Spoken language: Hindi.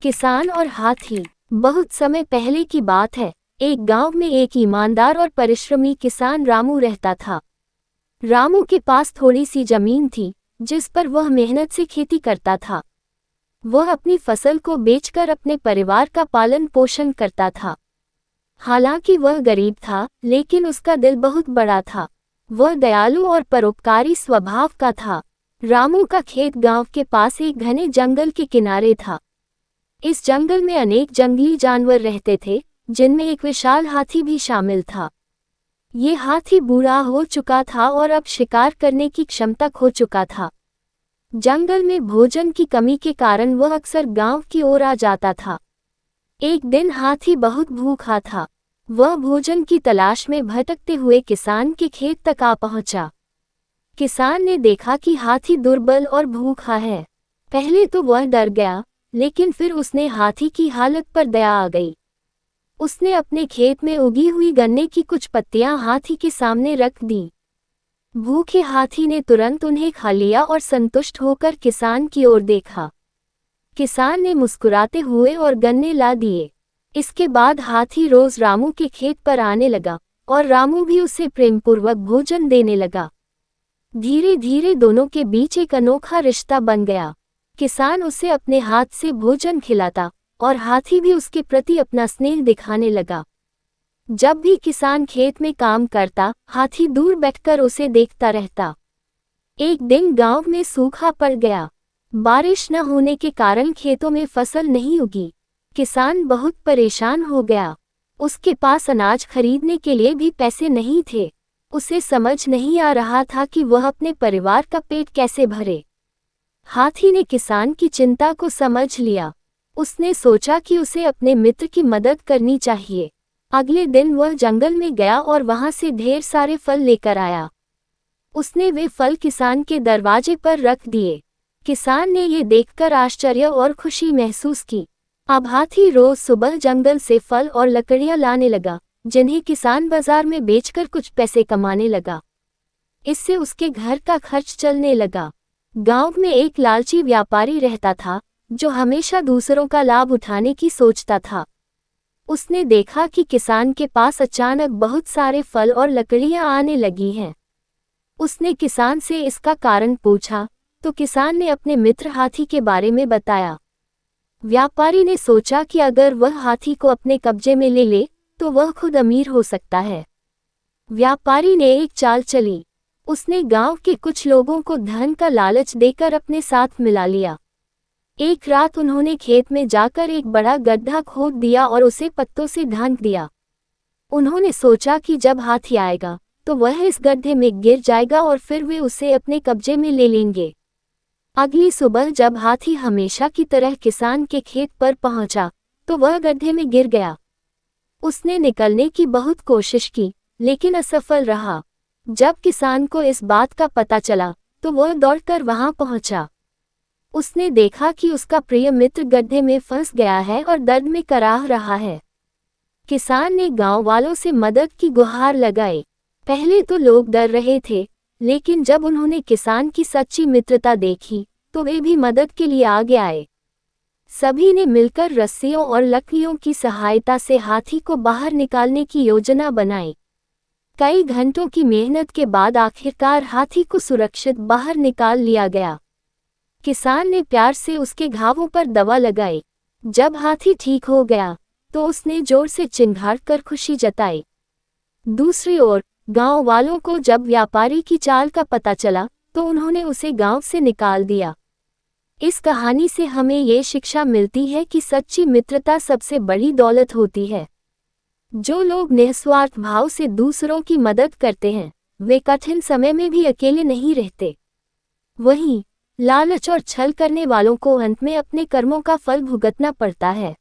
किसान और हाथी। बहुत समय पहले की बात है। एक गांव में एक ईमानदार और परिश्रमी किसान रामू रहता था। रामू के पास थोड़ी सी जमीन थी जिस पर वह मेहनत से खेती करता था। वह अपनी फसल को बेचकर अपने परिवार का पालन पोषण करता था। हालांकि वह गरीब था, लेकिन उसका दिल बहुत बड़ा था। वह दयालु और परोपकारी स्वभाव का था। रामू का खेत गांव के पास एक घने जंगल के किनारे था। इस जंगल में अनेक जंगली जानवर रहते थे, जिनमें एक विशाल हाथी भी शामिल था। ये हाथी बूढ़ा हो चुका था और अब शिकार करने की क्षमता खो चुका था। जंगल में भोजन की कमी के कारण वह अक्सर गांव की ओर आ जाता था। एक दिन हाथी बहुत भूखा था। वह भोजन की तलाश में भटकते हुए किसान के खेत तक आ पहुंचा। किसान ने देखा कि हाथी दुर्बल और भूखा है। पहले तो वह डर गया, लेकिन फिर उसने हाथी की हालत पर दया आ गई। उसने अपने खेत में उगी हुई गन्ने की कुछ पत्तियां हाथी के सामने रख दी। भूखे हाथी ने तुरंत उन्हें खा लिया और संतुष्ट होकर किसान की ओर देखा। किसान ने मुस्कुराते हुए और गन्ने ला दिए। इसके बाद हाथी रोज रामू के खेत पर आने लगा और रामू भी उसे प्रेमपूर्वक भोजन देने लगा। धीरे धीरे दोनों के बीच एक अनोखा रिश्ता बन गया। किसान उसे अपने हाथ से भोजन खिलाता और हाथी भी उसके प्रति अपना स्नेह दिखाने लगा। जब भी किसान खेत में काम करता, हाथी दूर बैठकर उसे देखता रहता। एक दिन गांव में सूखा पड़ गया। बारिश न होने के कारण खेतों में फसल नहीं उगी। किसान बहुत परेशान हो गया। उसके पास अनाज खरीदने के लिए भी पैसे नहीं थे। उसे समझ नहीं आ रहा था कि वह अपने परिवार का पेट कैसे भरे। हाथी ने किसान की चिंता को समझ लिया। उसने सोचा कि उसे अपने मित्र की मदद करनी चाहिए। अगले दिन वह जंगल में गया और वहां से ढेर सारे फल लेकर आया। उसने वे फल किसान के दरवाजे पर रख दिए। किसान ने ये देखकर आश्चर्य और खुशी महसूस की। अब हाथी रोज सुबह जंगल से फल और लकड़ियां लाने लगा, जिन्हें किसान बाजार में बेचकर कुछ पैसे कमाने लगा। इससे उसके घर का खर्च चलने लगा। गांव में एक लालची व्यापारी रहता था, जो हमेशा दूसरों का लाभ उठाने की सोचता था। उसने देखा कि किसान के पास अचानक बहुत सारे फल और लकड़ियां आने लगी हैं। उसने किसान से इसका कारण पूछा, तो किसान ने अपने मित्र हाथी के बारे में बताया। व्यापारी ने सोचा कि अगर वह हाथी को अपने कब्जे में ले ले, तो वह खुद अमीर हो सकता है। व्यापारी ने एक चाल चली। उसने गांव के कुछ लोगों को धन का लालच देकर अपने साथ मिला लिया। एक रात उन्होंने खेत में जाकर एक बड़ा गड्ढा खोद दिया और उसे पत्तों से ढांक दिया। उन्होंने सोचा कि जब हाथी आएगा तो वह इस गड्ढे में गिर जाएगा और फिर वे उसे अपने कब्जे में ले लेंगे। अगली सुबह जब हाथी हमेशा की तरह किसान के खेत पर पहुंचा, तो वह गड्ढे में गिर गया। उसने निकलने की बहुत कोशिश की, लेकिन असफल रहा। जब किसान को इस बात का पता चला, तो वह दौड़कर वहां पहुंचा। उसने देखा कि उसका प्रिय मित्र गड्ढे में फंस गया है और दर्द में कराह रहा है। किसान ने गांव वालों से मदद की गुहार लगाई। पहले तो लोग डर रहे थे, लेकिन जब उन्होंने किसान की सच्ची मित्रता देखी, तो वे भी मदद के लिए आगे आए। सभी ने मिलकर रस्सियों और लकड़ियों की सहायता से हाथी को बाहर निकालने की योजना बनाई। कई घंटों की मेहनत के बाद आखिरकार हाथी को सुरक्षित बाहर निकाल लिया गया। किसान ने प्यार से उसके घावों पर दवा लगाई। जब हाथी ठीक हो गया, तो उसने जोर से चिंघाड़ कर खुशी जताई। दूसरी ओर गांव वालों को जब व्यापारी की चाल का पता चला, तो उन्होंने उसे गांव से निकाल दिया। इस कहानी से हमें ये शिक्षा मिलती है कि सच्ची मित्रता सबसे बड़ी दौलत होती है। जो लोग निस्वार्थ भाव से दूसरों की मदद करते हैं, वे कठिन समय में भी अकेले नहीं रहते। वहीं लालच और छल करने वालों को अंत में अपने कर्मों का फल भुगतना पड़ता है।